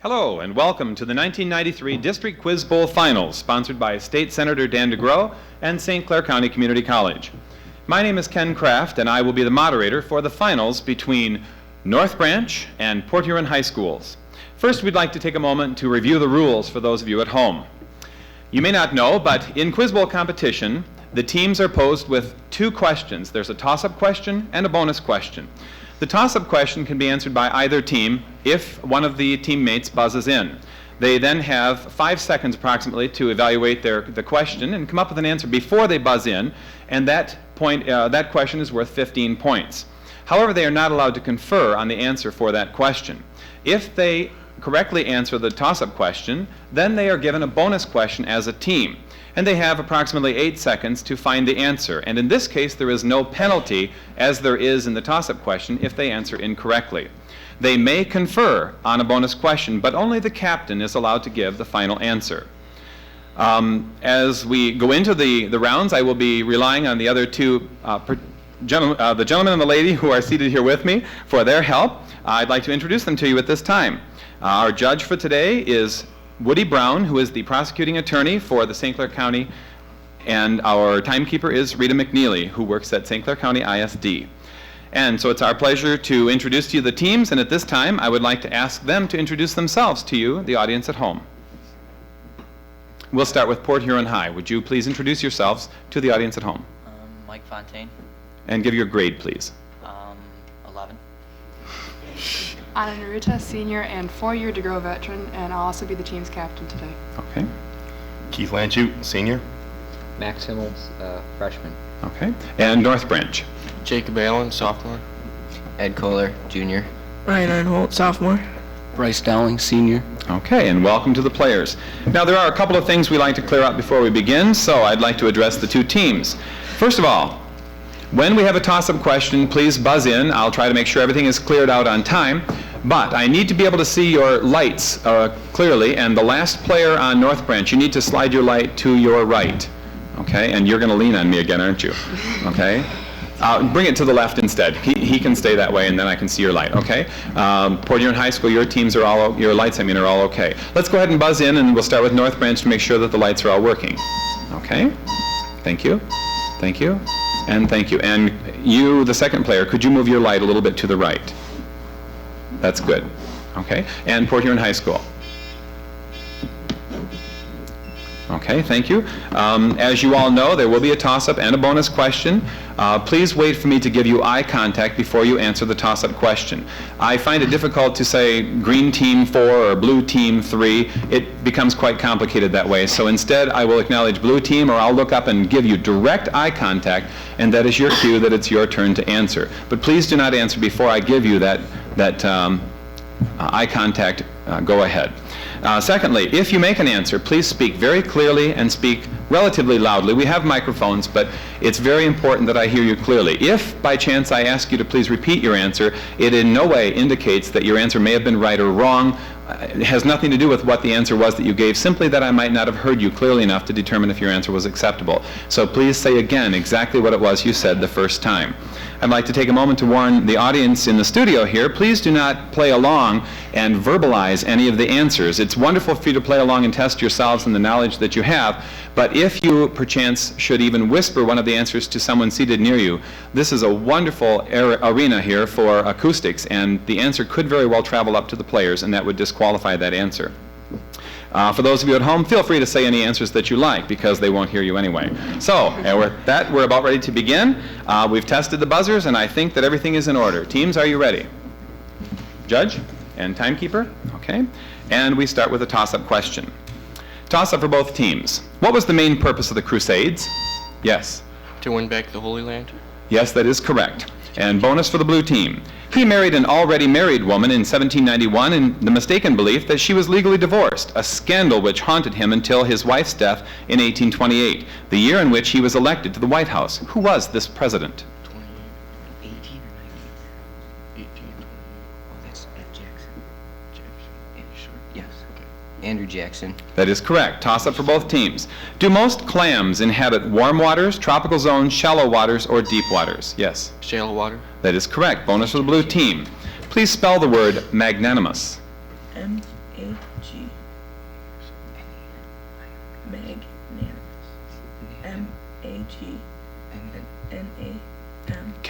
Hello and welcome to the 1993 District Quiz Bowl Finals, sponsored by State Senator Dan DeGrow and St. Clair County Community College. My name is Ken Kraft and I will be the moderator for the finals between North Branch and Port Huron High Schools. First, we'd like to take a moment to review the rules for those of you at home. You may not know, but in Quiz Bowl competition, the teams are posed with two questions. There's a toss-up question and a bonus question. The toss-up question can be answered by either team if one of the teammates buzzes in. They then have 5 seconds approximately to evaluate the question and come up with an answer before they buzz in, and that question is worth 15 points. However, they are not allowed to confer on the answer for that question. If they correctly answer the toss-up question, then they are given a bonus question as a team, and they have approximately 8 seconds to find the answer. And in this case, there is no penalty, as there is in the toss-up question, if they answer incorrectly. They may confer on a bonus question, but only the captain is allowed to give the final answer. As we go into the rounds, I will be relying on the other two the gentleman and the lady who are seated here with me for their help. I'd like to introduce them to you at this time. Our judge for today is Woody Brown, who is the prosecuting attorney for the St. Clair County, and our timekeeper is Rita McNeely, who works at St. Clair County ISD. And so it's our pleasure to introduce to you the teams, and at this time I would like to ask them to introduce themselves to you, the audience at home. We'll start with Port Huron High. Would you please introduce yourselves to the audience at home? Mike Fontaine. And give your grade, please. 11. Anna Naruta, senior and 4-year DeGrow veteran, and I'll also be the team's captain today. Okay. Keith Lanchute, senior. Max Himmels, freshman. Okay. And North Branch. Jacob Allen, sophomore. Ed Kohler, junior. Ryan Arnholt, sophomore. Bryce Dowling, senior. Okay, and welcome to the players. Now, there are a couple of things we like to clear up before we begin, so I'd like to address the two teams. First of all, when we have a toss-up question, please buzz in. I'll try to make sure everything is cleared out on time, but I need to be able to see your lights clearly, and the last player on North Branch, you need to slide your light to your right, okay? And you're going to lean on me again, aren't you? Okay? Bring it to the left instead. He can stay that way, and then I can see your light, okay? Port Huron High School, your lights, are all okay. Let's go ahead and buzz in, and we'll start with North Branch to make sure that the lights are all working. Okay? Thank you. Thank you. And thank you. And you, the second player, could you move your light a little bit to the right? That's good. Okay. And Port Huron High School. Okay, thank you. As you all know, there will be a toss-up and a bonus question. Please wait for me to give you eye contact before you answer the toss-up question. I find it difficult to say green team 4 or blue team 3. It becomes quite complicated that way. So instead, I will acknowledge blue team, or I'll look up and give you direct eye contact, and that is your cue that it's your turn to answer. But please do not answer before I give you that eye contact go ahead. Secondly, if you make an answer, please speak very clearly and speak relatively loudly. We have microphones, but it's very important that I hear you clearly. If, by chance, I ask you to please repeat your answer, it in no way indicates that your answer may have been right or wrong. It has nothing to do with what the answer was that you gave, simply that I might not have heard you clearly enough to determine if your answer was acceptable. So please say again exactly what it was you said the first time. I'd like to take a moment to warn the audience in the studio here, please do not play along and verbalize any of the answers. It's wonderful for you to play along and test yourselves and the knowledge that you have, but if you perchance should even whisper one of the answers to someone seated near you, this is a wonderful arena here for acoustics, and the answer could very well travel up to the players, and that would disqualify that answer. For those of you at home, feel free to say any answers that you like, because they won't hear you anyway. So, with that, we're about ready to begin. We've tested the buzzers, and I think that everything is in order. Teams, are you ready? Judge and timekeeper? Okay. And we start with a toss-up question. Toss-up for both teams. What was the main purpose of the Crusades? Yes. To win back the Holy Land. Yes, that is correct. And bonus for the blue team. He married an already married woman in 1791 in the mistaken belief that she was legally divorced, a scandal which haunted him until his wife's death in 1828, the year in which he was elected to the White House. Who was this president? 18 or 19? 18. Oh, that's Ed Jackson. Yes. Okay. Andrew Jackson. That is correct. Toss-up for both teams. Do most clams inhabit warm waters, tropical zones, shallow waters, or deep waters? Yes. Shallow water. That is correct. Bonus for the blue team. Please spell the word magnanimous. M-A-G-N-A-M-O-U-S.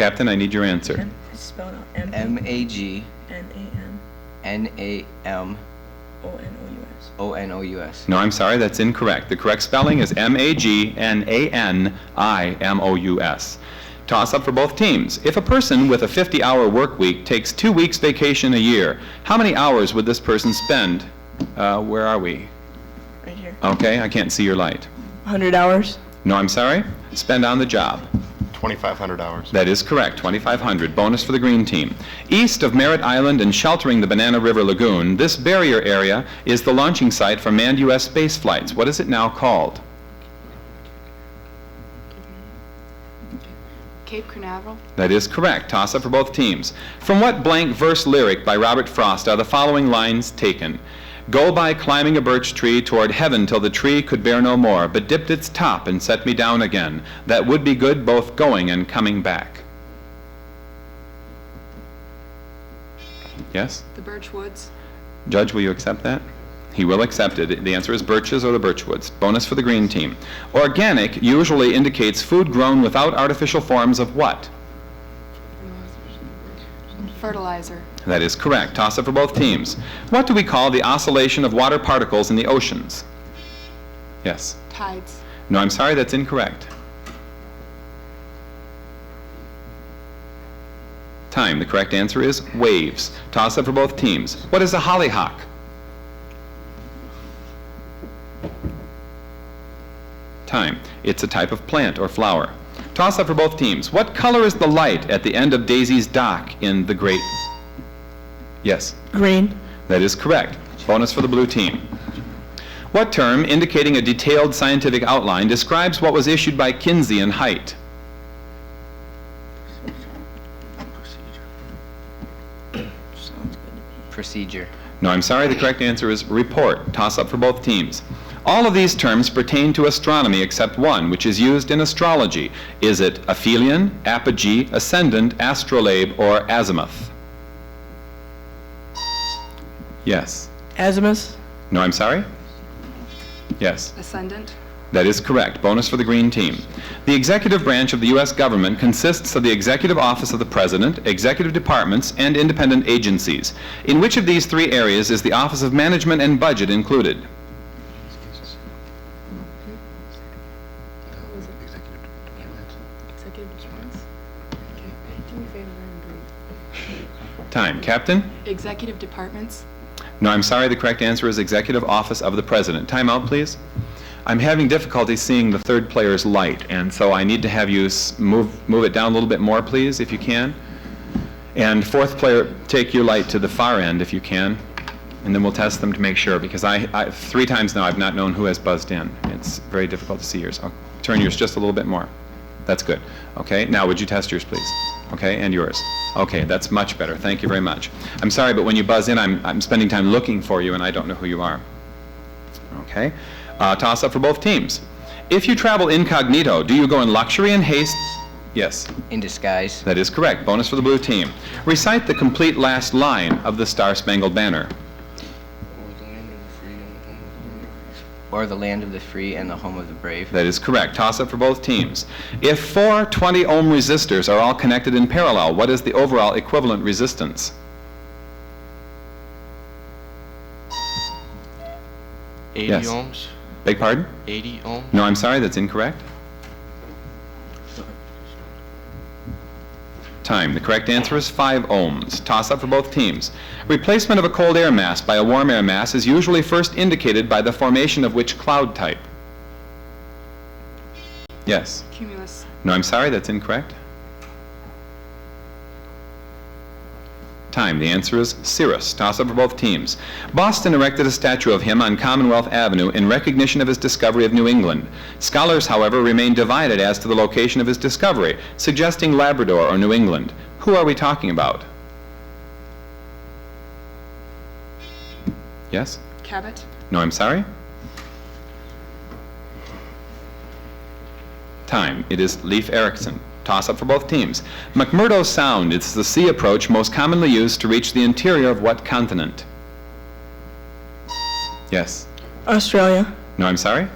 Captain, I need your answer. It's spelled out M-A-G-N-A-M-O-N-O-U-S. N-A-M-O-N-O-U-S. No, I'm sorry, that's incorrect. The correct spelling is M-A-G-N-A-N-I-M-O-U-S. Toss up for both teams. If a person with a 50-hour work week takes 2 weeks vacation a year, how many hours would this person spend? Where are we? Right here. Okay, I can't see your light. 100 hours. No, I'm sorry. Spend on the job. 2,500 hours. That is correct, 2,500. Bonus for the green team. East of Merritt Island and sheltering the Banana River Lagoon, this barrier area is the launching site for manned U.S. space flights. What is it now called? Cape Canaveral. That is correct. Toss up for both teams. From what blank verse lyric by Robert Frost are the following lines taken? Go by climbing a birch tree toward heaven till the tree could bear no more, but dipped its top and set me down again. That would be good both going and coming back. Yes? The Birch Woods. Judge, will you accept that? He will accept it. The answer is birches or the birchwoods. Bonus for the green team. Organic usually indicates food grown without artificial forms of what? Fertilizer. That is correct. Toss up for both teams. What do we call the oscillation of water particles in the oceans? Yes. Tides. No, I'm sorry, that's incorrect. Time. The correct answer is waves. Toss up for both teams. What is a hollyhock? Time. It's a type of plant or flower. Toss up for both teams. What color is the light at the end of Daisy's dock in the Great... Yes. Green. That is correct. Bonus for the blue team. What term, indicating a detailed scientific outline, describes what was issued by Kinsey and Haidt? Procedure. No, I'm sorry, the correct answer is report. Toss up for both teams. All of these terms pertain to astronomy except one, which is used in astrology. Is it aphelion, apogee, ascendant, astrolabe, or azimuth? Yes. Azimuth. No, I'm sorry? Yes. Ascendant. That is correct. Bonus for the green team. The executive branch of the U.S. government consists of the Executive Office of the President, executive departments, and independent agencies. In which of these three areas is the Office of Management and Budget included? Time. Captain? Executive departments. No, I'm sorry, the correct answer is Executive Office of the President. Time out, please. I'm having difficulty seeing the third player's light, and so I need to have you move it down a little bit more, please, if you can. And fourth player, take your light to the far end, if you can, and then we'll test them to make sure, because I 3 times now I've not known who has buzzed in. It's very difficult to see yours. I'll turn yours just a little bit more. That's good. Okay, now would you test yours, please? Okay, and yours. Okay, that's much better. Thank you very much. I'm sorry, but when you buzz in, I'm spending time looking for you, and I don't know who you are. Okay, toss up for both teams. If you travel incognito, do you go in luxury and haste? Yes. In disguise. That is correct. Bonus for the blue team. Recite the complete last line of the Star-Spangled Banner. Or the land of the free and the home of the brave. That is correct. Toss up for both teams. If 4 20-ohm resistors are all connected in parallel, what is the overall equivalent resistance? 80 Yes. ohms? Beg pardon? 80 ohms? No, I'm sorry, that's incorrect. Time. The correct answer is 5 ohms. Toss up for both teams. Replacement of a cold air mass by a warm air mass is usually first indicated by the formation of which cloud type? Yes. Cumulus. No, I'm sorry, that's incorrect. Time. The answer is cirrus. Toss up for both teams. Boston erected a statue of him on Commonwealth Avenue in recognition of his discovery of New England. Scholars, however, remain divided as to the location of his discovery, suggesting Labrador or New England. Who are we talking about? Yes? Cabot. No, I'm sorry? Time. It is Leif Erikson. Toss up for both teams. McMurdo Sound is the sea approach most commonly used to reach the interior of what continent? Yes. Australia. No, I'm sorry?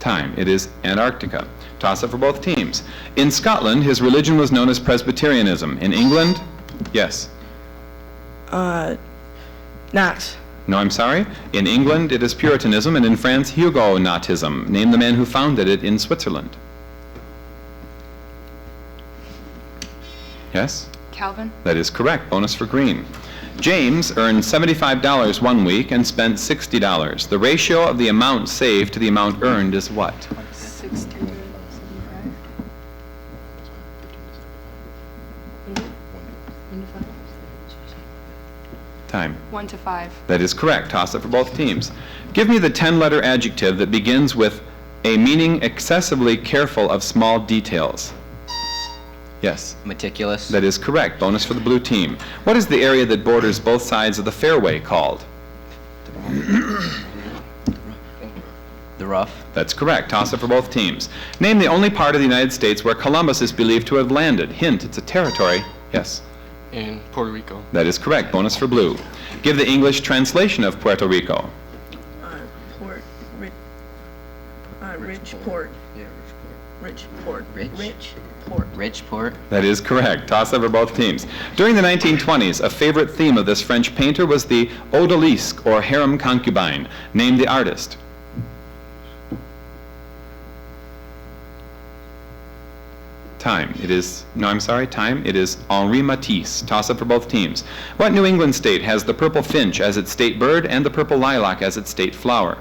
Time. It is Antarctica. Toss-up for both teams. In Scotland, his religion was known as Presbyterianism. In England, yes. Knox. No, I'm sorry. In England, it is Puritanism, and in France, Huguenotism. Name the man who founded it in Switzerland. Yes? Calvin. That is correct. Bonus for green. James earned $75 one week and spent $60. The ratio of the amount saved to the amount earned is what? 60 to 75. One to 5. Time. 1 to 5. That is correct. Toss it for both teams. Give me the 10-letter adjective that begins with a meaning excessively careful of small details. Yes. Meticulous. That is correct. Bonus for the blue team. What is the area that borders both sides of the fairway called? The rough. That's correct. Toss it for both teams. Name the only part of the United States where Columbus is believed to have landed. Hint, it's a territory. Yes. In Puerto Rico. That is correct. Bonus for blue. Give the English translation of Puerto Rico. Port. Rich port. Rich port. Rich? Rich port. Ridgeport. That is correct. Toss it for both teams. During the 1920s, a favorite theme of this French painter was the odalisque, or harem concubine. Name the artist. Time. It is, no, I'm sorry, time. It is Henri Matisse. Toss up for both teams. What New England state has the purple finch as its state bird and the purple lilac as its state flower?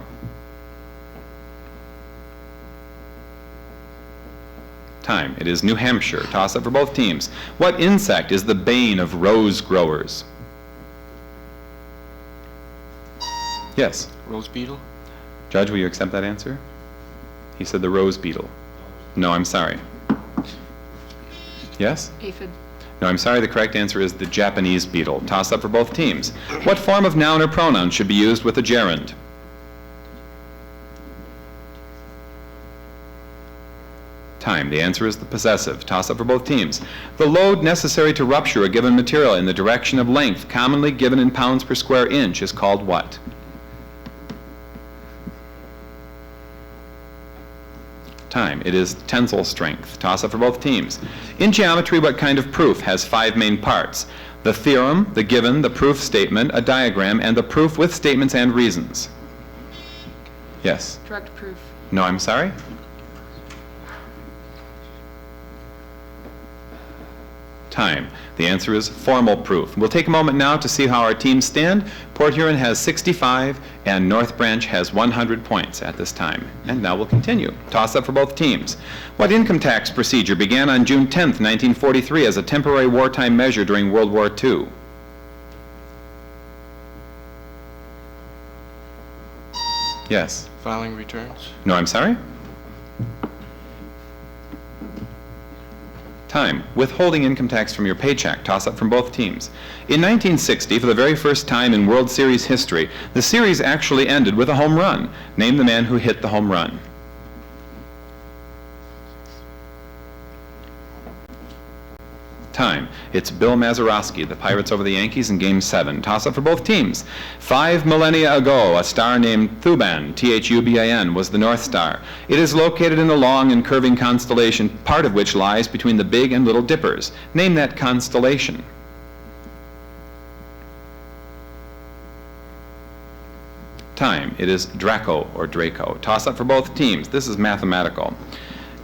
Time. It is New Hampshire. Toss up for both teams. What insect is the bane of rose growers? Yes. Rose beetle. Judge, will you accept that answer? He said the rose beetle. No, I'm sorry. Yes? Aphid. No, I'm sorry. The correct answer is the Japanese beetle. Toss up for both teams. What form of noun or pronoun should be used with a gerund? Time. The answer is the possessive. Toss up for both teams. The load necessary to rupture a given material in the direction of length, commonly given in pounds per square inch, is called what? Time. It is tensile strength. Toss up for both teams. In geometry, what kind of proof has 5 main parts? The theorem, the given, the proof statement, a diagram, and the proof with statements and reasons. Yes. Direct proof. No, I'm sorry? Time. The answer is formal proof. We'll take a moment now to see how our teams stand. Port Huron has 65 and North Branch has 100 points at this time. And now we'll continue. Toss up for both teams. What income tax procedure began on June 10th, 1943 as a temporary wartime measure during World War II? Yes. Filing returns. No, I'm sorry? Time. Withholding income tax from your paycheck. Toss up from both teams. In 1960, for the very first time in World Series history, the series actually ended with a home run. Name the man who hit the home run. Time. It's Bill Mazeroski, the Pirates over the Yankees in Game 7. Toss up for both teams. 5 millennia ago, a star named Thuban, Thuban, was the North Star. It is located in a long and curving constellation, part of which lies between the Big and Little Dippers. Name that constellation. Time. It is Draco or Draco. Toss up for both teams. This is mathematical.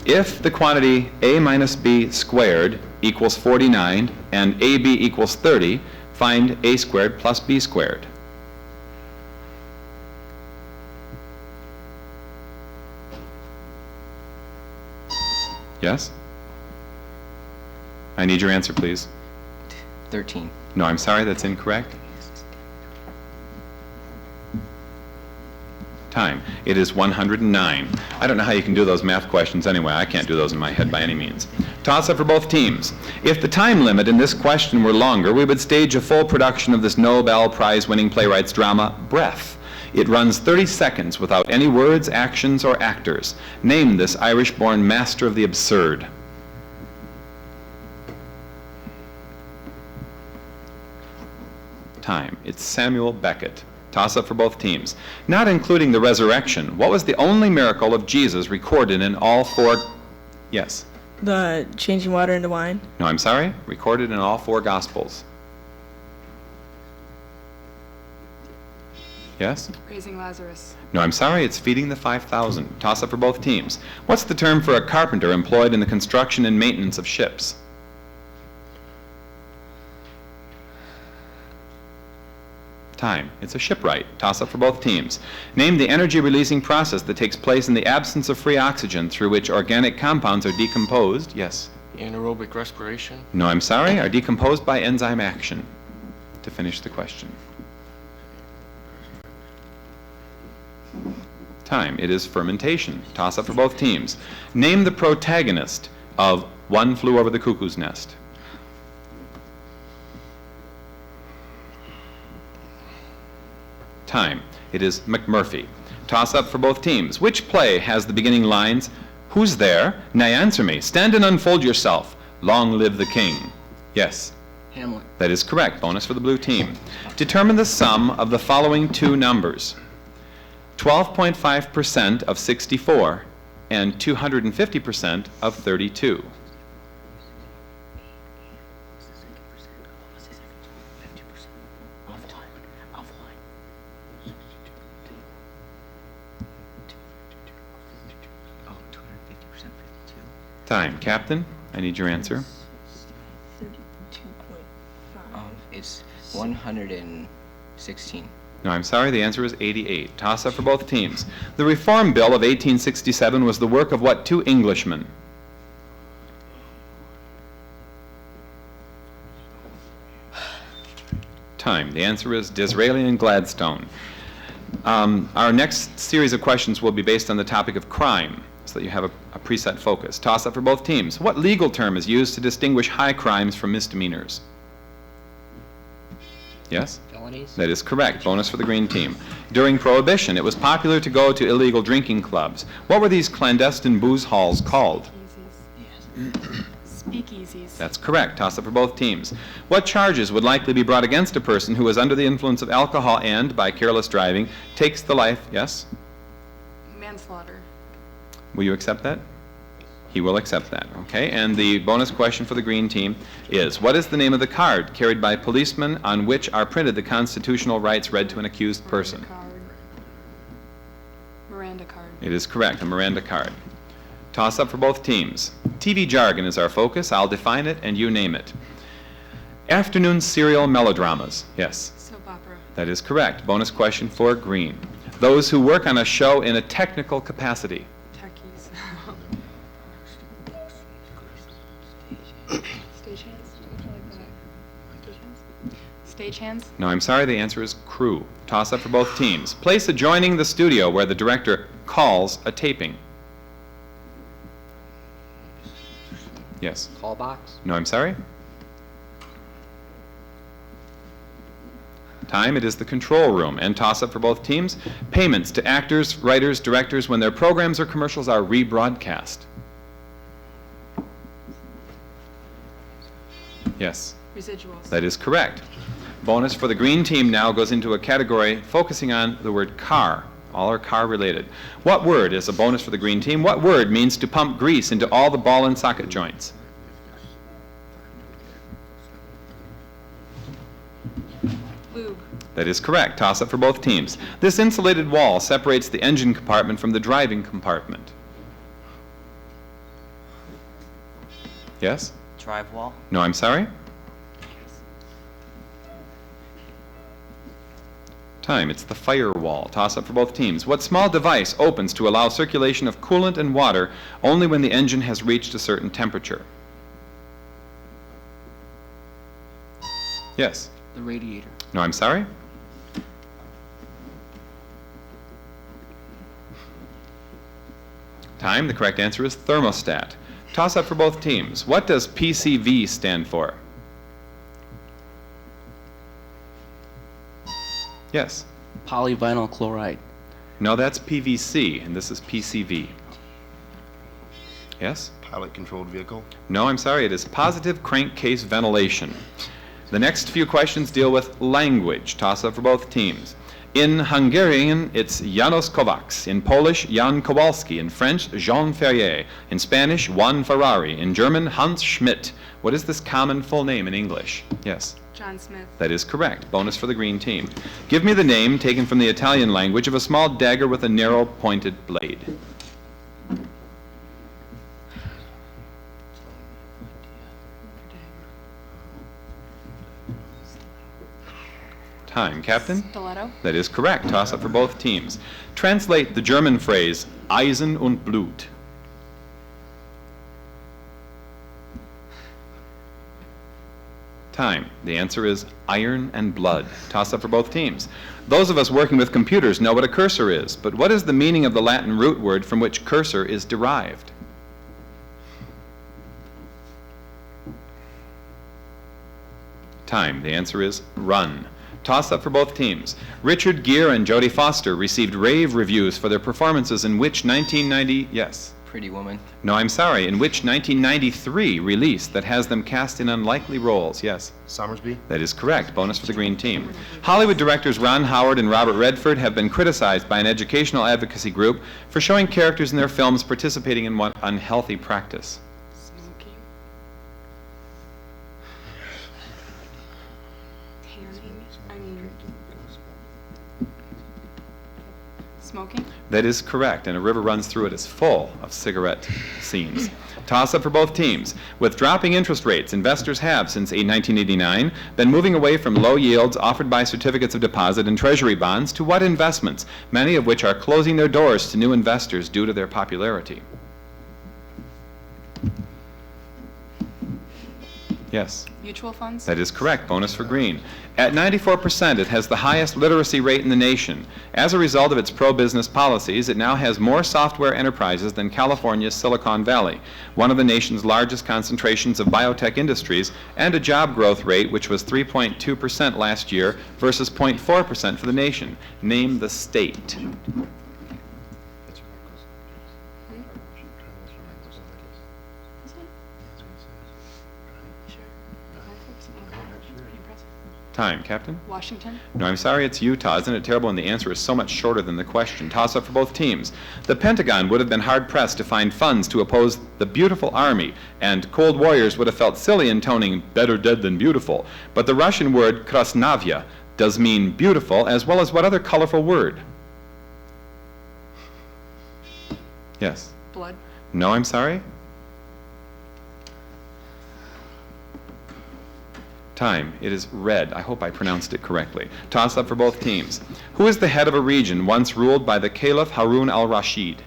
If the quantity a minus b squared equals 49 and ab equals 30, find a squared plus b squared. Yes? I need your answer, please. 13. No, I'm sorry, that's incorrect. Time. It is 109. I don't know how you can do those math questions anyway. I can't do those in my head by any means. Toss up for both teams. If the time limit in this question were longer, we would stage a full production of this Nobel Prize-winning playwright's drama, Breath. It runs 30 seconds without any words, actions, or actors. Name this Irish-born master of the absurd. Time. It's Samuel Beckett. Toss-up for both teams. Not including the resurrection, what was the only miracle of Jesus recorded in all four... Yes? The changing water into wine. No, I'm sorry? Recorded in all four Gospels. Yes? Raising Lazarus. No, I'm sorry, it's feeding the 5,000. Toss-up for both teams. What's the term for a carpenter employed in the construction and maintenance of ships? Time. It's a shipwright. Toss-up for both teams. Name the energy-releasing process that takes place in the absence of free oxygen through which organic compounds are decomposed. Yes? Anaerobic respiration. No, I'm sorry, are decomposed by enzyme action. To finish the question. Time. It is fermentation. Toss up for both teams. Name the protagonist of One Flew Over the Cuckoo's Nest. Time. It is McMurphy. Toss up for both teams. Which play has the beginning lines, "Who's there? Nay, answer me. Stand and unfold yourself. Long live the king." Yes. Hamlet. That is correct. Bonus for the blue team. Determine the sum of the following two numbers. 12.5% of 64 and 250% of 32. Time. Captain, I need your answer. 32.5. It's 116. No, I'm sorry, the answer is 88. Toss up for both teams. The Reform Bill of 1867 was the work of what two Englishmen? Time. The answer is Disraeli and Gladstone. Our next series of questions will be based on the topic of crime, so that you have a preset focus. Toss up for both teams. What legal term is used to distinguish high crimes from misdemeanors? Yes? Felonies? That is correct. Bonus for the green team. During Prohibition, it was popular to go to illegal drinking clubs. What were these clandestine booze halls called? Speakeasies. That's correct. Toss up for both teams. What charges would likely be brought against a person who is under the influence of alcohol and, by careless driving, takes the life... Yes? Manslaughter. Will you accept that? He will accept that. Okay. And the bonus question for the green team is, what is the name of the card carried by policemen on which are printed the constitutional rights read to an accused person? Miranda card. It is correct, a Miranda card. Toss up for both teams. TV jargon is our focus. I'll define it and you name it. Afternoon serial melodramas. Yes, Soap opera. that is correct. Bonus question for green. Those who work on a show in a technical capacity. Techies. Stagehands? Stagehands? No, I'm sorry, the answer is crew. Toss up for both teams. Place adjoining the studio where the director calls a taping. Yes. Call box? No, I'm sorry. Time, it is the control room. And toss up for both teams. Payments to actors, writers, directors when their programs or commercials are rebroadcast. Yes. Residuals. That is correct. Bonus for the green team now goes into a category focusing on the word car. All are car related. What word is a bonus for the green team? What word means to pump grease into all the ball and socket joints? Lube. That is correct. Toss up for both teams. This insulated wall separates the engine compartment from the driving compartment. Yes? Drive wall? No, I'm sorry? Time. It's the firewall. Toss up for both teams. What small device opens to allow circulation of coolant and water only when the engine has reached a certain temperature? Yes? The radiator. No, I'm sorry? Time. The correct answer is thermostat. Toss up for both teams. What does PCV stand for? Yes? Polyvinyl chloride. No, that's PVC, and this is PCV. Yes? Pilot-controlled vehicle. No, I'm sorry, it is positive crankcase ventilation. The next few questions deal with language. Toss up for both teams. In Hungarian, it's Janos Kovacs. In Polish, Jan Kowalski. In French, Jean Ferrier. In Spanish, Juan Ferrari. In German, Hans Schmidt. What is this common full name in English? Yes. John Smith. That is correct. Bonus for the green team. Give me the name, taken from the Italian language, of a small dagger with a narrow pointed blade. Time, Captain? Stiletto. That is correct. Toss up for both teams. Translate the German phrase Eisen und Blut. Time. The answer is iron and blood. Toss up for both teams. Those of us working with computers know what a cursor is, but what is the meaning of the Latin root word from which cursor is derived? Time. The answer is run. Toss up for both teams. Richard Gere and Jodie Foster received rave reviews for their performances in which 1990, yes? Pretty Woman. No, I'm sorry, in which 1993 release that has them cast in unlikely roles, yes? Somersby. That is correct. Bonus for the green team. Hollywood directors Ron Howard and Robert Redford have been criticized by an educational advocacy group for showing characters in their films participating in one unhealthy practice. Smoking. Tanning. I mean. Smoking. That is correct, and a river runs through it is full of cigarette scenes. Toss up for both teams. With dropping interest rates, investors have, since 1989, been moving away from low yields offered by certificates of deposit and treasury bonds to what investments, many of which are closing their doors to new investors due to their popularity? Yes. Mutual funds. That is correct. Bonus for green. At 94%, it has the highest literacy rate in the nation. As a result of its pro-business policies, it now has more software enterprises than California's Silicon Valley, one of the nation's largest concentrations of biotech industries, and a job growth rate which was 3.2% last year versus 0.4% for the nation. Name the state. Time, Captain? Washington. No, I'm sorry, it's Utah. Isn't it terrible? And the answer is so much shorter than the question. Toss up for both teams. The Pentagon would have been hard-pressed to find funds to oppose the beautiful army, and cold warriors would have felt silly intoning better dead than beautiful. But the Russian word krasnavya does mean beautiful, as well as what other colorful word? Yes. Blood. No, I'm sorry? Time. It is red. I hope I pronounced it correctly. Toss up for both teams. Who is the head of a region once ruled by the Caliph Harun al-Rashid?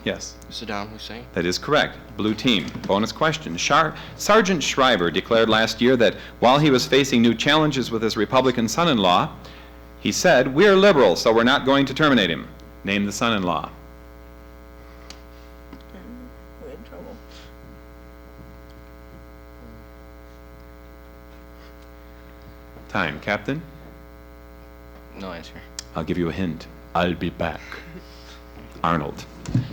Yes. Saddam Hussein. That is correct. Blue team. Bonus question. Sergeant Shriver declared last year that while he was facing new challenges with his Republican son-in-law, he said, "We're liberal, so we're not going to terminate him." Name the son-in-law. We're in trouble. Time, Captain. No answer. I'll give you a hint. I'll be back. Arnold.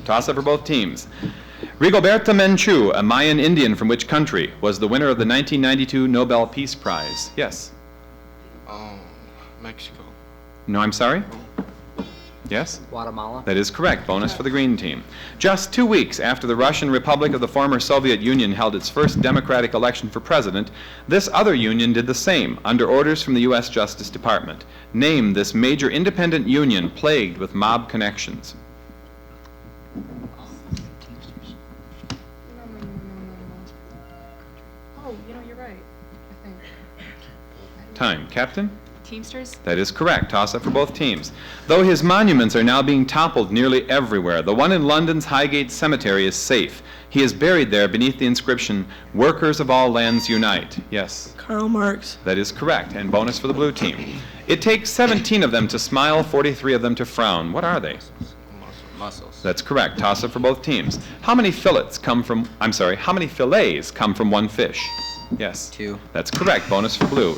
Toss up for both teams. Rigoberta Menchú, a Mayan Indian from which country, was the winner of the 1992 Nobel Peace Prize? Yes. Mexico. No, I'm sorry? Yes? Guatemala. That is correct. Bonus for the green team. Just 2 weeks after the Russian Republic of the former Soviet Union held its first democratic election for president, this other union did the same under orders from the U.S. Justice Department. Name this major independent union plagued with mob connections. Oh, you're right. I think. Time, Captain? Teamsters. That is correct. Toss up for both teams. Though his monuments are now being toppled nearly everywhere, the one in London's Highgate Cemetery is safe. He is buried there beneath the inscription, "Workers of all lands unite." Yes. Karl Marx. That is correct. And bonus for the blue team. It takes 17 of them to smile, 43 of them to frown. What are they? Muscles. That's correct. Toss up for both teams. How many fillets come from, how many fillets come from one fish? Yes. 2. That's correct. Bonus for blue.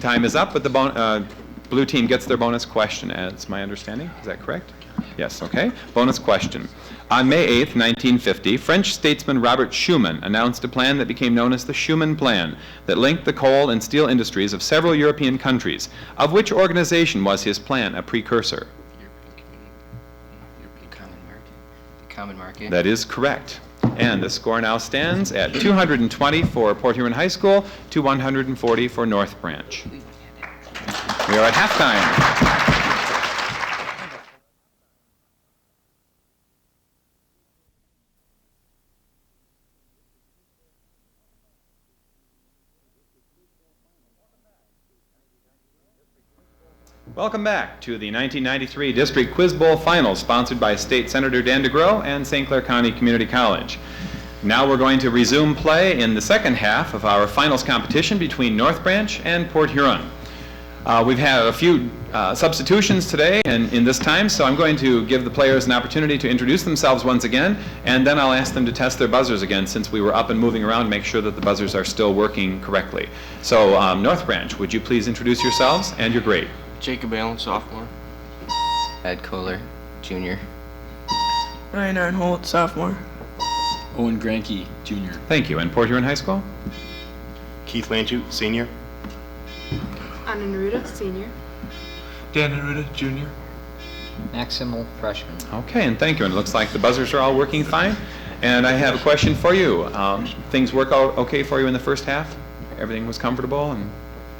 Time is up, but the blue team gets their bonus question, as my understanding. Is that correct? Yes, okay. Bonus question. On May 8th, 1950, French statesman Robert Schuman announced a plan that became known as the Schuman Plan that linked the coal and steel industries of several European countries. Of which organization was his plan a precursor? Common market. That is correct. And the score now stands at 220 for Port Huron High School to 140 for North Branch. We are at halftime. Welcome back to the 1993 District Quiz Bowl Finals, sponsored by State Senator Dan DeGrow and St. Clair County Community College. Now we're going to resume play in the second half of our finals competition between North Branch and Port Huron. We've had a few substitutions today and in this time, so I'm going to give the players an opportunity to introduce themselves once again, and then I'll ask them to test their buzzers again, since we were up and moving around to make sure that the buzzers are still working correctly. So North Branch, would you please introduce yourselves and your grade? Jacob Allen, sophomore. Ed Kohler, junior. Ryan Arnholt, sophomore. Owen Granke, junior. Thank you. And Port Huron High School? Keith Lanchute, senior. Anna Naruda, senior. Dan Naruda, junior. Maximal freshman. Okay, and thank you. And it looks like the buzzers are all working fine. And I have a question for you. Things work out okay for you in the first half? Everything was comfortable and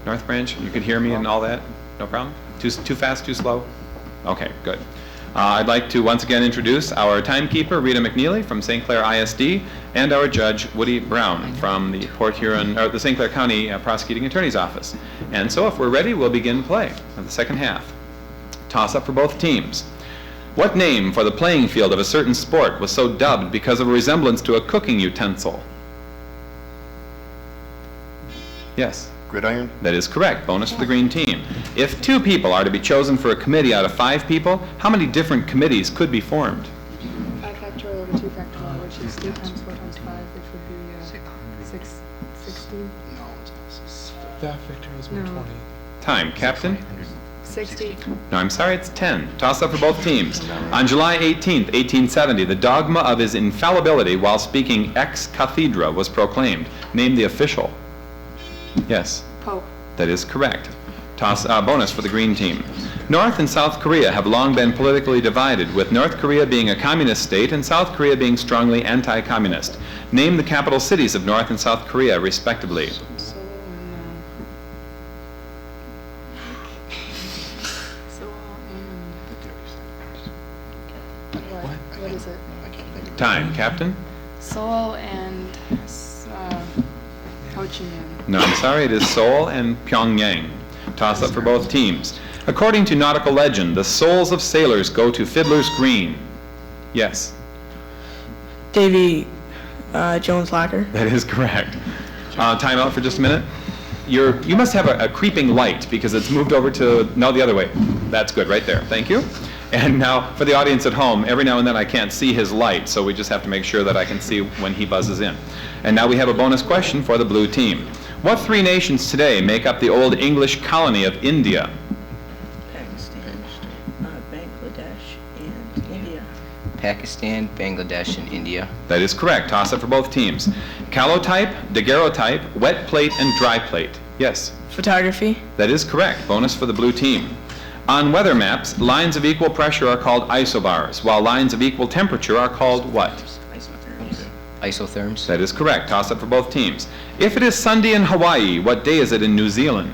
North Branch, you could hear me and all that? No problem? Too fast, too slow? Okay, good. I'd like to once again introduce our timekeeper, Rita McNeely from St. Clair ISD, and our judge, Woody Brown from the Port Huron, or the St. Clair County Prosecuting Attorney's Office. And so if we're ready, we'll begin play of the second half. Toss up for both teams. What name for the playing field of a certain sport was so dubbed because of a resemblance to a cooking utensil? Yes. Gridiron. That is correct. Bonus for the green team. If 2 people are to be chosen for a committee out of 5 people, how many different committees could be formed? 5 factorial over 2 factorial, which is 3 times 4 times 5, which would be 16. That factorial is No. 120. Time, Captain? 60. No, I'm sorry, it's 10. Toss up for both teams. On July 18th, 1870, the dogma of his infallibility while speaking ex cathedra was proclaimed. Name the official. Yes. Pope. That is correct. Bonus for the green team. North and South Korea have long been politically divided, with North Korea being a communist state and South Korea being strongly anti-communist. Name the capital cities of North and South Korea, respectively. Seoul and what is it? Time, Captain? Seoul and Ho Chi Minh. No, I'm sorry, it is Seoul and Pyongyang. Toss up for both teams. According to nautical legend, the souls of sailors go to Fiddler's Green. Yes, Davy Jones Locker. that is correct. Time out for just a minute. You must have a creeping light because it's moved over to, no, the other way. That's good, right there. Thank you. And now, for the audience at home, every now and then I can't see his light, so we just have to make sure that I can see when he buzzes in. And now we have a bonus question for the blue team. What 3 nations today make up the old English colony of India? Pakistan, Bangladesh, and India. Pakistan, Bangladesh, and India. That is correct. Toss up for both teams. Calotype, daguerreotype, wet plate, and dry plate. Yes, Photography. that is correct. Bonus for the blue team. On weather maps, lines of equal pressure are called isobars, while lines of equal temperature are called what? Isotherms. That is correct. Toss up for both teams. If it is Sunday in Hawaii, what day is it in New Zealand?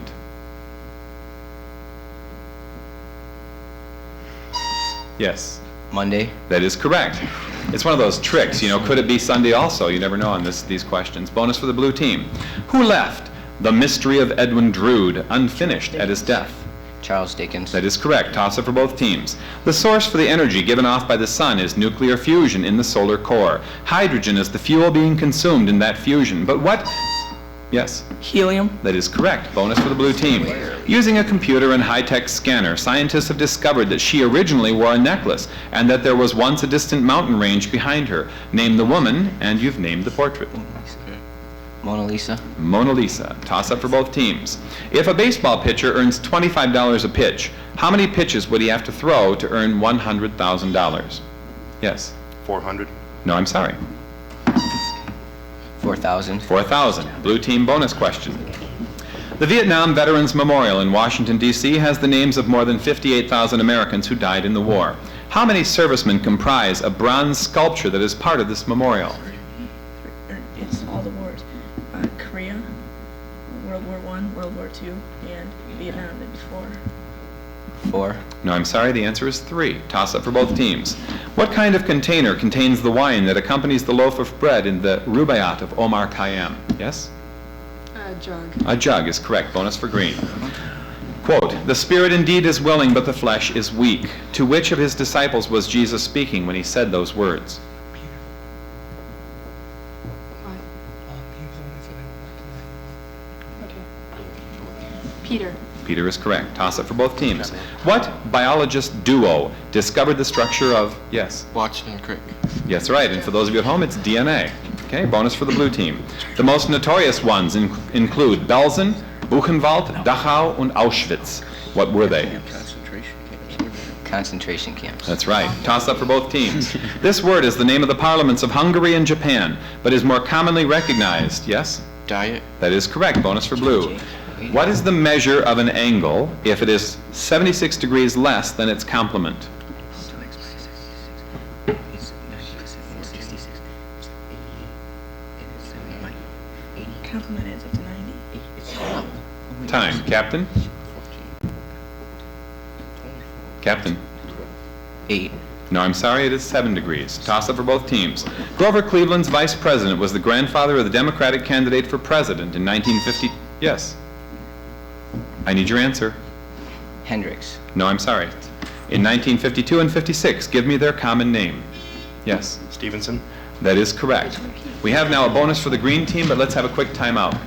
Yes, Monday. that is correct. It's one of those tricks, could it be Sunday also? You never know on these questions. Bonus for the blue team. Who left The Mystery of Edwin Drood unfinished at his death? Charles Dickens. That is correct. Toss up for both teams. The source for the energy given off by the sun is nuclear fusion in the solar core. Hydrogen is the fuel being consumed in that fusion. But what? Yes, Helium. that is correct. Bonus for the blue team. Using a computer and high-tech scanner, scientists have discovered that she originally wore a necklace and that there was once a distant mountain range behind her. Name the woman, and you've named the portrait. Mona Lisa. Mona Lisa. Toss up for both teams. If a baseball pitcher earns $25 a pitch, how many pitches would he have to throw to earn $100,000? Yes. 400. No, I'm sorry. 4,000. 4,000. Blue team bonus question. The Vietnam Veterans Memorial in Washington, D.C. has the names of more than 58,000 Americans who died in the war. How many servicemen comprise a bronze sculpture that is part of this memorial? It's all the wars. Korea, World War I, World War II, and Vietnam. It's 4. 4. No, I'm sorry, the answer is 3. Toss up for both teams. What kind of container contains the wine that accompanies the loaf of bread in the Rubaiyat of Omar Khayyam? Yes? Jug. A jug is correct. Bonus for green. Quote, "The spirit indeed is willing, but the flesh is weak." To which of his disciples was Jesus speaking when he said those words? What? Peter. Peter is correct. Toss up for both teams. What biologist duo discovered the structure of... Yes? Watson and Crick. Yes, right. And for those of you at home, it's DNA. Okay, bonus for the blue team. The most notorious ones include Belsen, Buchenwald, Dachau, and Auschwitz. What were they? Concentration camps. That's right. Toss up for both teams. This word is the name of the parliaments of Hungary and Japan, but is more commonly recognized. Yes? Diet. That is correct. Bonus for blue. What is the measure of an angle if it is 76 degrees less than its complement? Complement adds up to 90. Time. Captain? Captain? 8. No, I'm sorry, it is 7 degrees. Toss up for both teams. Grover Cleveland's vice president was the grandfather of the Democratic candidate for president in 1950. Yes. I need your answer. Hendricks. No, I'm sorry. In 1952 and 56, give me their common name. Yes. Stevenson. That is correct. We have now a bonus for the green team, but let's have a quick timeout.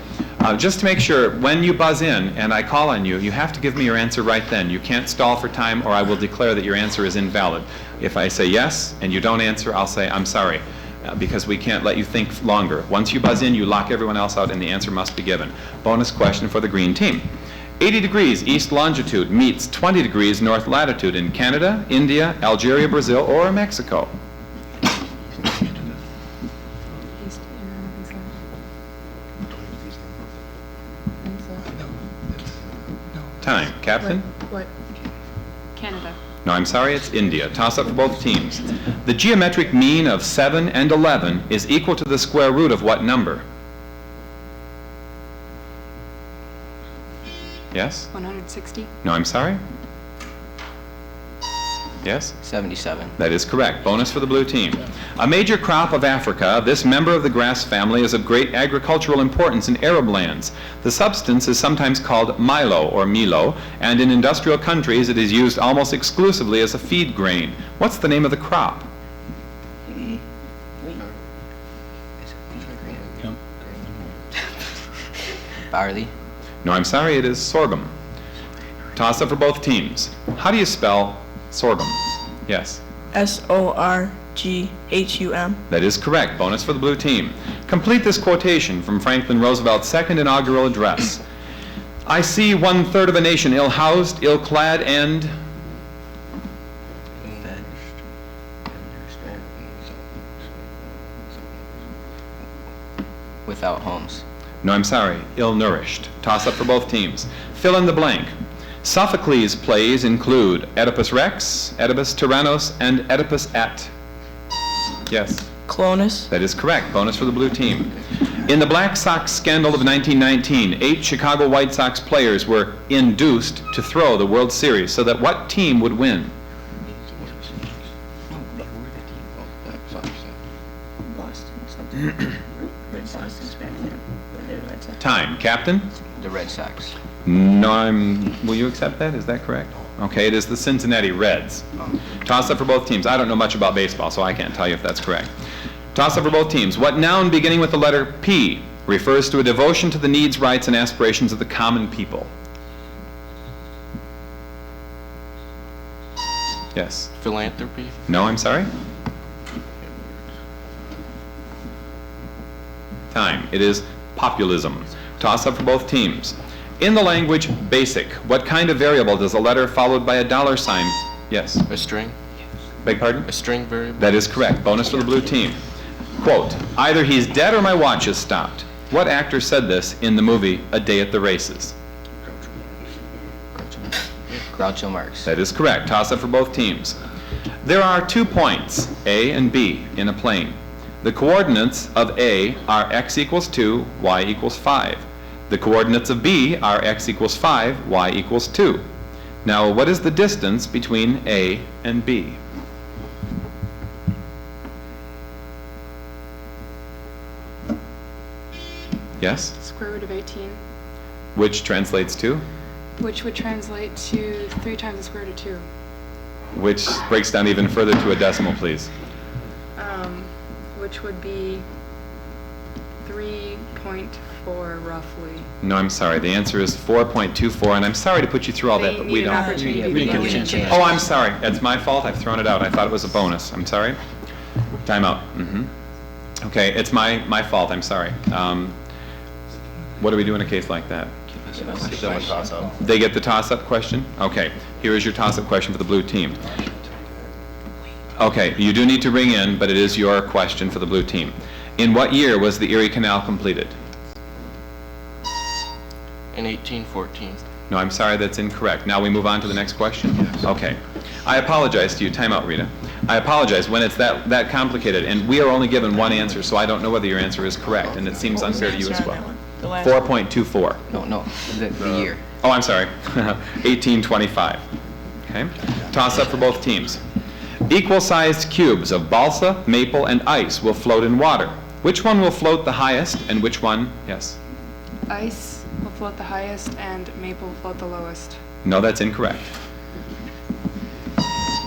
Just to make sure, when you buzz in and I call on you, you have to give me your answer right then. You can't stall for time or I will declare that your answer is invalid. If I say yes and you don't answer, I'll say I'm sorry, because we can't let you think longer. Once you buzz in, you lock everyone else out and the answer must be given. Bonus question for the green team. 80 degrees east longitude meets 20 degrees north latitude in Canada, India, Algeria, Brazil, or Mexico. East, yeah, I think so. Time. Captain? What? Canada. No, I'm sorry, it's India. Toss up for both teams. The geometric mean of 7 and 11 is equal to the square root of what number? Yes? 160. No, I'm sorry? Yes? 77. That is correct. Bonus for the blue team. A major crop of Africa, this member of the grass family is of great agricultural importance in Arab lands. The substance is sometimes called milo or milo, and in industrial countries it is used almost exclusively as a feed grain. What's the name of the crop? Barley. No, I'm sorry, it is sorghum. Toss up for both teams. How do you spell sorghum? Yes. Sorghum. That is correct. Bonus for the blue team. Complete this quotation from Franklin Roosevelt's second inaugural address. I see 1/3 of a nation ill-housed, ill-clad, and... Without homes. No, I'm sorry, ill-nourished. Toss up for both teams. Fill in the blank. Sophocles' plays include Oedipus Rex, Oedipus Tyrannos, and Oedipus Et. Yes. Clonus. That is correct. Bonus for the blue team. In the Black Sox scandal of 1919, 8 Chicago White Sox players were induced to throw the World Series so that what team would win? Boston something. Red Boston's back then. They're Red Sox. Time. Captain? The Red Sox. No, will you accept that? Is that correct? Okay, it is the Cincinnati Reds. Toss up for both teams. I don't know much about baseball, so I can't tell you if that's correct. Toss up for both teams. What noun beginning with the letter P refers to a devotion to the needs, rights, and aspirations of the common people? Yes. Philanthropy. No, I'm sorry? Time. It is populism. Toss up for both teams. In the language basic, what kind of variable does a letter followed by a dollar sign? Yes. A string. Beg pardon? A string variable. That is correct. Bonus for the blue team. Quote, either he's dead or my watch has stopped. What actor said this in the movie A Day at the Races? Groucho Marx. That is correct. Toss up for both teams. There are 2 points, A and B, in a plane. The coordinates of A are x equals 2, y equals 5. The coordinates of B are x equals 5, y equals 2. Now, what is the distance between A and B? Yes? Square root of 18, Which translates to? which would translate to 3 times the square root of 2. Which breaks down even further to a decimal, please. Which would be 3.4 roughly. No, I'm sorry. The answer is 4.24, and I'm sorry to put you through all that, They but need we an don't. opportunity to we didn't begin. get a chance. Oh, I'm sorry. It's my fault. I've thrown it out. I thought it was a bonus. I'm sorry. Time out. Okay, it's my fault. I'm sorry. What do we do in a case like that? Still a toss-up. They get the toss-up question? Okay, here is your toss-up question for the blue team. Okay, you do need to ring in, but it is your question for the blue team. In what year was the Erie Canal completed? In 1814. No, I'm sorry, that's incorrect. Now we move on to the next question? Okay. I apologize to you. Time out, Rita. I apologize when it's that complicated, and we are only given one answer, so I don't know whether your answer is correct, and it seems What was unfair the to you as answer on well. that one? The last one. 4.24. No, the year. Oh, I'm sorry. 1825. Okay. Toss up for both teams. Equal-sized cubes of balsa, maple, and ice will float in water. Which one will float the highest, and which one? Yes. Ice will float the highest and maple will float the lowest. No, that's incorrect.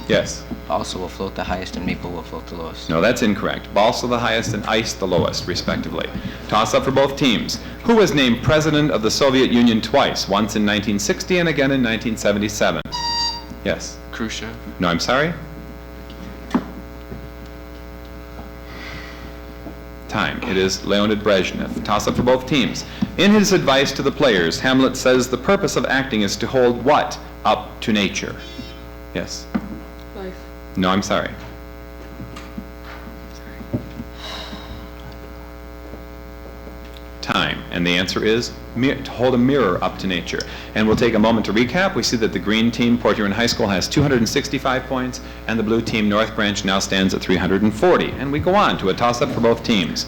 Yes. Also will float the highest and maple will float the lowest. No, that's incorrect. Balsa the highest and ice the lowest, respectively. Toss up for both teams. Who was named president of the Soviet Union twice, once in 1960 and again in 1977? Yes. Khrushchev. No, I'm sorry? Time. It is Leonid Brezhnev. Toss up for both teams. In his advice to the players, Hamlet says the purpose of acting is to hold what up to nature? Yes. Life. No, I'm sorry. Time. And the answer is to hold a mirror up to nature. And we'll take a moment to recap. We see that the green team, Port Huron High School, has 265 points, and the blue team, North Branch, now stands at 340. And we go on to a toss-up for both teams.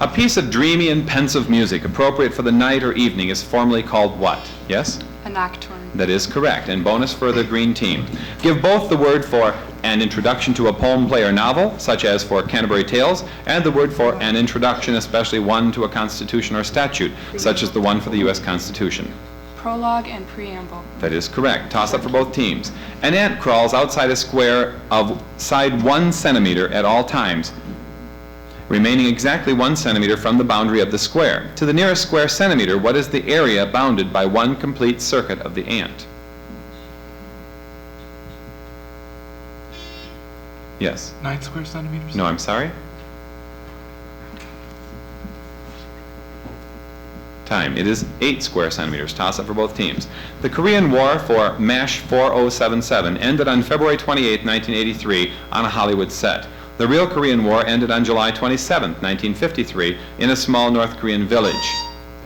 A piece of dreamy and pensive music appropriate for the night or evening is formally called what? Yes? A nocturne. That is correct. And bonus for the green team. Give both the word for an introduction to a poem, play, or novel, such as for Canterbury Tales, and the word for an introduction, especially one to a constitution or statute, such as the one for the U.S. Constitution. Prologue and preamble. That is correct. Toss up for both teams. An ant crawls outside a square of side 1 centimeter at all times, remaining exactly 1 centimeter from the boundary of the square. To the nearest square centimeter, what is the area bounded by one complete circuit of the ant? Yes. 9 square centimeters? No, I'm sorry. Time. It is 8 square centimeters. Toss up for both teams. The Korean War for MASH 4077 ended on February 28, 1983 on a Hollywood set. The real Korean War ended on July 27, 1953 in a small North Korean village.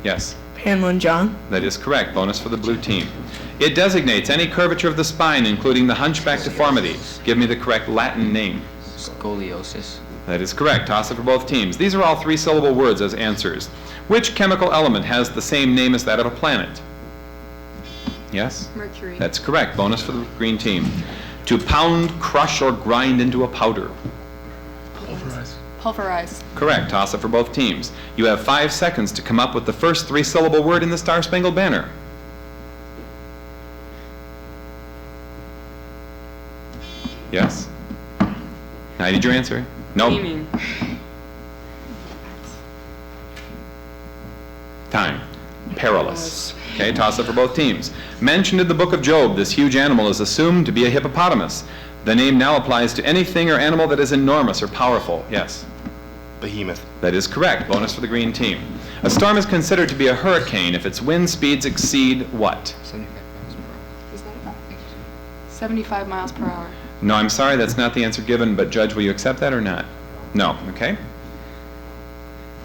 Yes. Panmunjom. That is correct. Bonus for the blue team. It designates any curvature of the spine, including the hunchback deformity. Give me the correct Latin name. Scoliosis. That is correct. Toss it for both teams. These are all 3-syllable words as answers. Which chemical element has the same name as that of a planet? Yes? Mercury. That's correct. Bonus for the green team. To pound, crush, or grind into a powder. Pulverize. Pulverize. Correct. Toss it for both teams. You have 5 seconds to come up with the first 3-syllable word in the Star-Spangled Banner. Yes? Now, did your answer? No. Gleaming. Time. Perilous. Okay, toss up for both teams. Mentioned in the book of Job, this huge animal is assumed to be a hippopotamus. The name now applies to anything or animal that is enormous or powerful. Yes? Behemoth. That is correct. Bonus for the green team. A storm is considered to be a hurricane if its wind speeds exceed what? 75 miles per hour. Is that 75 miles per hour? No, I'm sorry, that's not the answer given, but Judge, will you accept that or not? No, okay?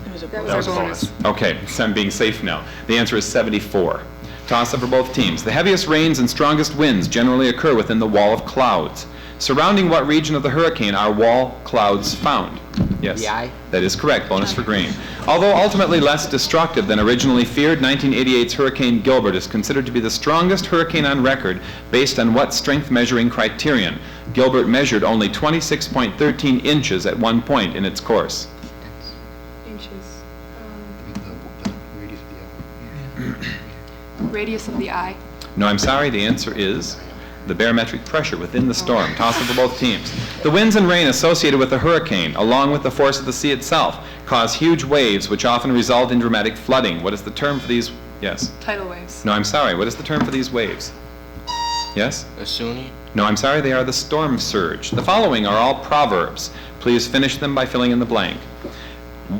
It was a That bonus. was our bonus. Okay, so I'm being safe now. The answer is 74. Toss up for both teams. The heaviest rains and strongest winds generally occur within the wall of clouds. Surrounding what region of the hurricane are wall clouds found? Yes. The eye? That is correct. Bonus for green. Although ultimately less destructive than originally feared, 1988's Hurricane Gilbert is considered to be the strongest hurricane on record based on what strength measuring criterion? Gilbert measured only 26.13 inches at one point in its course. Inches. Radius of the eye. No, I'm sorry, the answer is the barometric pressure within the storm. Toss up for both teams. The winds and rain associated with the hurricane, along with the force of the sea itself, cause huge waves which often result in dramatic flooding. What is the term for these? Yes. Tidal waves. No, I'm sorry, what is the term for these waves? Yes? A Sunni. No, I'm sorry, they are the storm surge. The following are all proverbs. Please finish them by filling in the blank.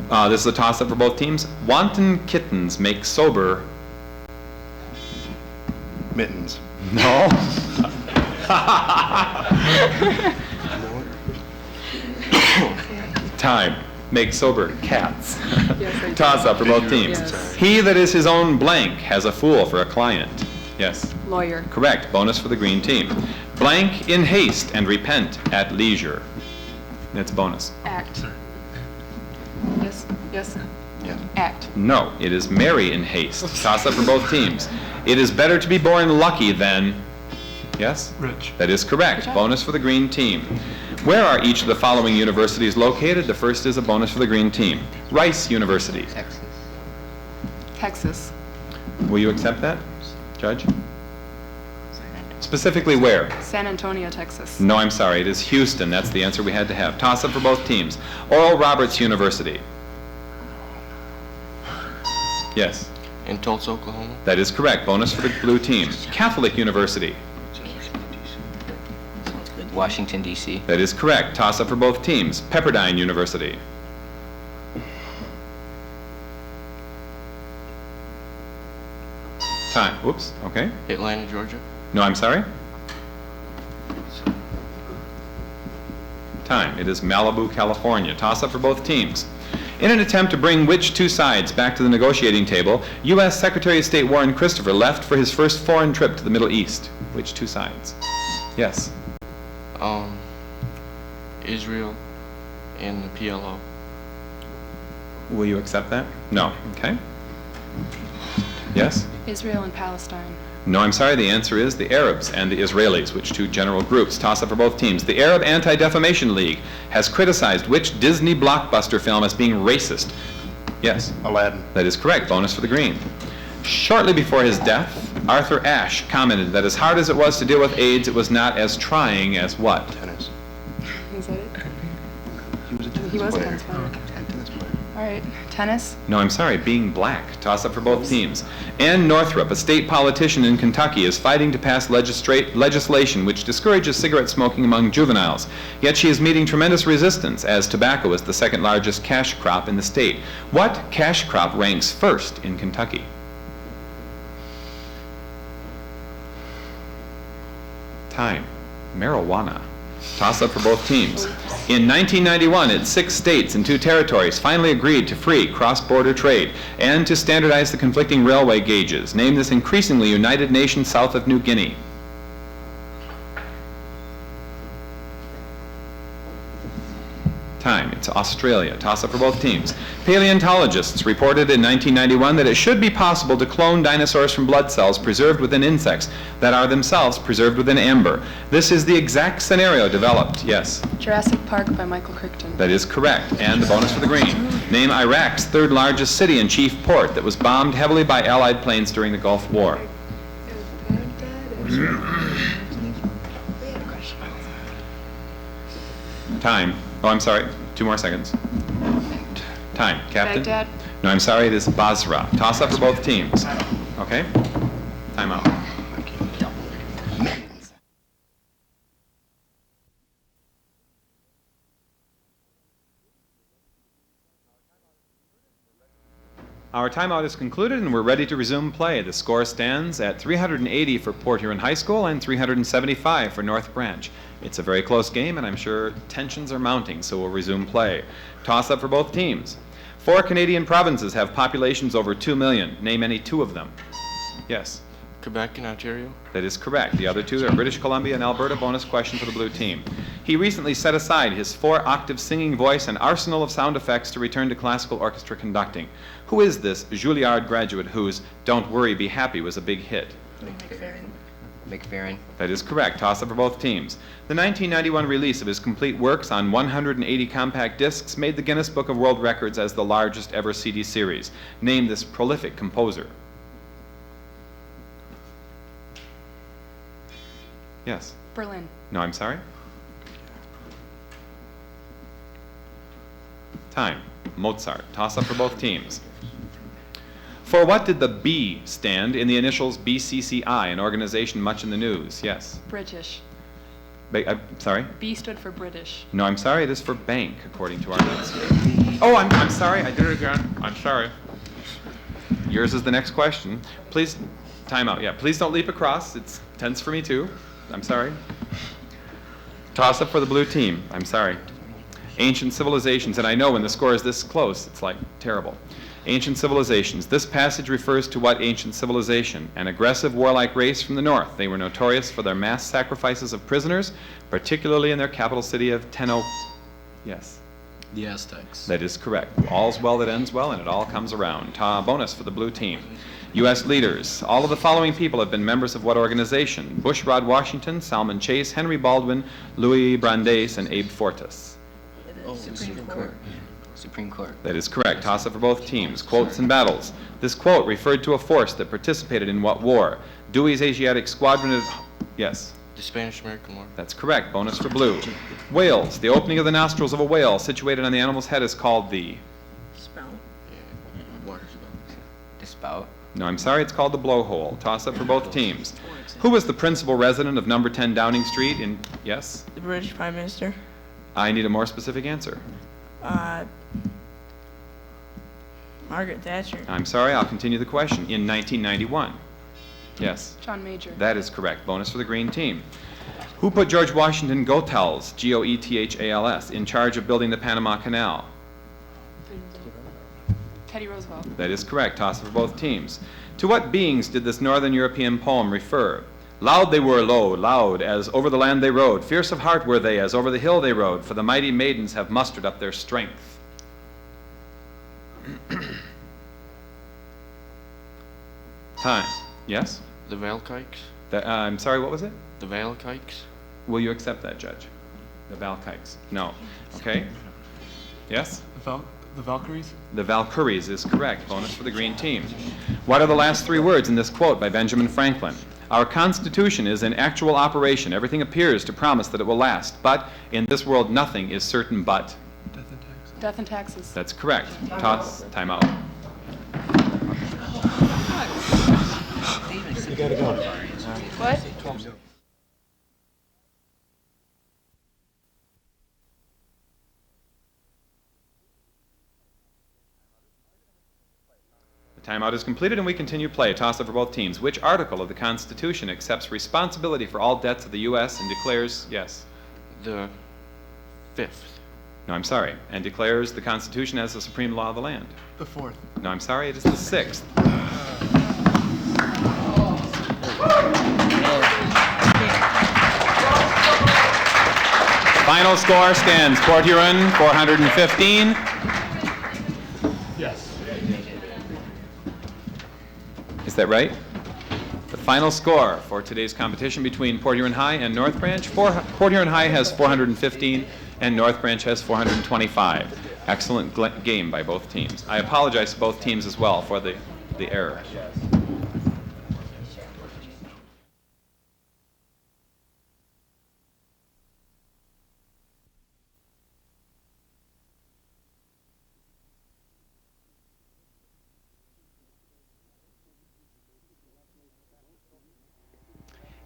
This is a toss-up for both teams. Wanton kittens make sober... Mittens. No. Time. Make sober cats. Yes, I do. Toss up for both teams. Yes. He that is his own blank has a fool for a client. Yes. Lawyer. Correct. Bonus for the green team. Blank in haste and repent at leisure. That's bonus. Act. Yes. Yes. Yeah. Act. No, it is marry in haste. Toss up for both teams. It is better to be born lucky than... Yes? Rich. That is correct. Good job. Bonus for the green team. Where are each of the following universities located? The first is a bonus for the green team. Rice University. Texas. Texas. Will you accept that, Judge? Specifically where? San Antonio, Texas. No, I'm sorry. It is Houston. That's the answer we had to have. Toss up for both teams. Oral Roberts University. Yes. In Tulsa, Oklahoma. That is correct. Bonus for the blue team. Catholic University. Sounds good. Washington, D.C. That is correct. Toss up for both teams. Pepperdine University. Time. Whoops. Okay. Atlanta, Georgia. No, I'm sorry. Time. It is Malibu, California. Toss up for both teams. In an attempt to bring which two sides back to the negotiating table, U.S. Secretary of State Warren Christopher left for his first foreign trip to the Middle East. Which two sides? Yes. Israel and the PLO. Will you accept that? No. Okay. Yes? Israel and Palestine. No, I'm sorry. The answer is the Arabs and the Israelis, which two general groups. Toss up for both teams. The Arab Anti-Defamation League has criticized which Disney blockbuster film as being racist? Yes. Aladdin. That is correct. Bonus for the green. Shortly before his death, Arthur Ashe commented that as hard as it was to deal with AIDS, it was not as trying as what? Tennis. Is that it? He was a tennis He was a player. tennis player. Tennis player. All right. Tennis. No, I'm sorry, being black. Toss up for both teams. Ann Northrup, a state politician in Kentucky, is fighting to pass legislation which discourages cigarette smoking among juveniles. Yet she is meeting tremendous resistance, as tobacco is the second largest cash crop in the state. What cash crop ranks first in Kentucky? Time. Marijuana. Toss up for both teams. In 1991, its 6 states and 2 territories finally agreed to free cross-border trade and to standardize the conflicting railway gauges. Name this increasingly united nation south of New Guinea. Time. It's Australia. Toss up for both teams. Paleontologists reported in 1991 that it should be possible to clone dinosaurs from blood cells preserved within insects that are themselves preserved within amber. This is the exact scenario developed. Yes. Jurassic Park by Michael Crichton. That is correct. And the bonus for the green. Name Iraq's 3rd largest city and chief port that was bombed heavily by Allied planes during the Gulf War. Time. Oh, I'm sorry. 2 more seconds. Time. Captain? Baghdad. No, I'm sorry. It is Basra. Toss up for both teams. Okay? Time out. Our timeout is concluded and we're ready to resume play. The score stands at 380 for Port Huron High School and 375 for North Branch. It's a very close game and I'm sure tensions are mounting, so we'll resume play. Toss up for both teams. 4 Canadian provinces have populations over 2 million. Name any 2 of them. Yes. Quebec and Ontario. That is correct. The other 2 are British Columbia and Alberta. Bonus question for the blue team. He recently set aside his 4-octave singing voice and arsenal of sound effects to return to classical orchestra conducting. Who is this Juilliard graduate whose Don't Worry, Be Happy was a big hit? McFerrin. That is correct. Toss up for both teams. The 1991 release of his complete works on 180 compact discs made the Guinness Book of World Records as the largest ever CD series. Name this prolific composer. Yes. Berlin. No, I'm sorry. Time. Mozart. Toss up for both teams. For what did the B stand in the initials BCCI, an organization much in the news? Yes. British. Sorry? B stood for British. No, I'm sorry. It is for bank, according to our notes here. Oh, I'm sorry. I did it again. I'm sorry. Yours is the next question. Please, time out. Yeah, please don't leap across. It's tense for me, too. I'm sorry. Toss up for the blue team. I'm sorry. Ancient civilizations, and I know when the score is this close, it's like terrible. Ancient civilizations. This passage refers to what ancient civilization? An aggressive, warlike race from the north. They were notorious for their mass sacrifices of prisoners, particularly in their capital city of Yes. The Aztecs. That is correct. All's well that ends well, and it all comes around. Bonus for the blue team. U.S. leaders. All of the following people have been members of what organization? Bushrod Washington, Salmon Chase, Henry Baldwin, Louis Brandeis, and Abe Fortas. Supreme Court. Supreme Court. That is correct. Toss up for both teams. Quotes and battles. This quote referred to a force that participated in what war? Dewey's Asiatic Squadron of... Yes. The Spanish-American War. That's correct. Bonus for blue. Whales. The opening of the nostrils of a whale situated on the animal's head is called the... Spell. Water spout. The spout. No, I'm sorry. It's called the blowhole. Toss up for both teams. Who was the principal resident of number 10 Downing Street in... Yes? The British Prime Minister. I need a more specific answer. Margaret Thatcher. I'm sorry. I'll continue the question. In 1991. Yes. John Major. That is correct. Bonus for the green team. Who put George Washington Goethals, Goethals, in charge of building the Panama Canal? Teddy Roosevelt. That is correct. Toss for both teams. To what beings did this Northern European poem refer? Loud they were, low, loud, as over the land they rode. Fierce of heart were they, as over the hill they rode. For the mighty maidens have mustered up their strength. Time. Yes? The Valkykes. I'm sorry, what was it? The Valkykes. Will you accept that, Judge? The Valkykes. No. Okay. Yes? The Valkyries? The Valkyries is correct. Bonus for the green team. What are the last 3 words in this quote by Benjamin Franklin? Our Constitution is in actual operation. Everything appears to promise that it will last. But in this world, nothing is certain but. Death and taxes. That's correct. Toss. Time out. You gotta go. What? The timeout is completed and we continue play. Toss up for both teams. Which article of the Constitution accepts responsibility for all debts of the U.S. and declares, yes? The 5th. No, I'm sorry. And declares the Constitution as the supreme law of the land. The 4th. No, I'm sorry. It is the 6th. Final score stands Port Huron 415. Yes. Is that right? The final score for today's competition between Port Huron High and North Branch. Port Huron High has 415 and North Branch has 425. Excellent game by both teams. I apologize to both teams as well for the error.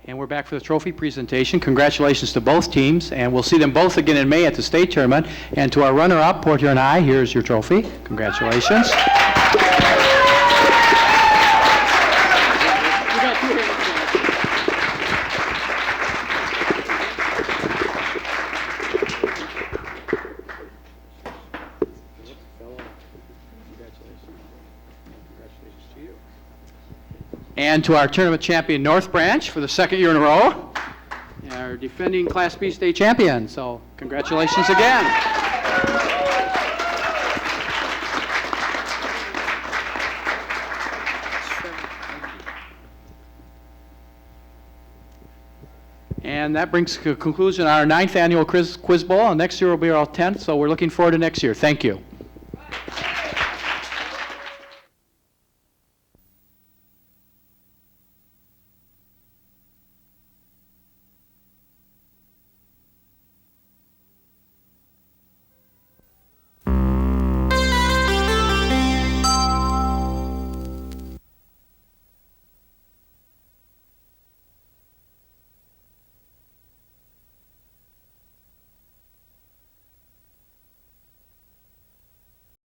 And we're back for the trophy presentation. Congratulations to both teams, and we'll see them both again in May at the state tournament. And to our runner-up, Port Huron High, here's your trophy. Congratulations. And to our tournament champion, North Branch, for the second year in a row. Our defending Class B state champion, so congratulations again. And that brings to conclusion our 9th annual Quiz Bowl, and next year will be our 10th, so we're looking forward to next year. Thank you.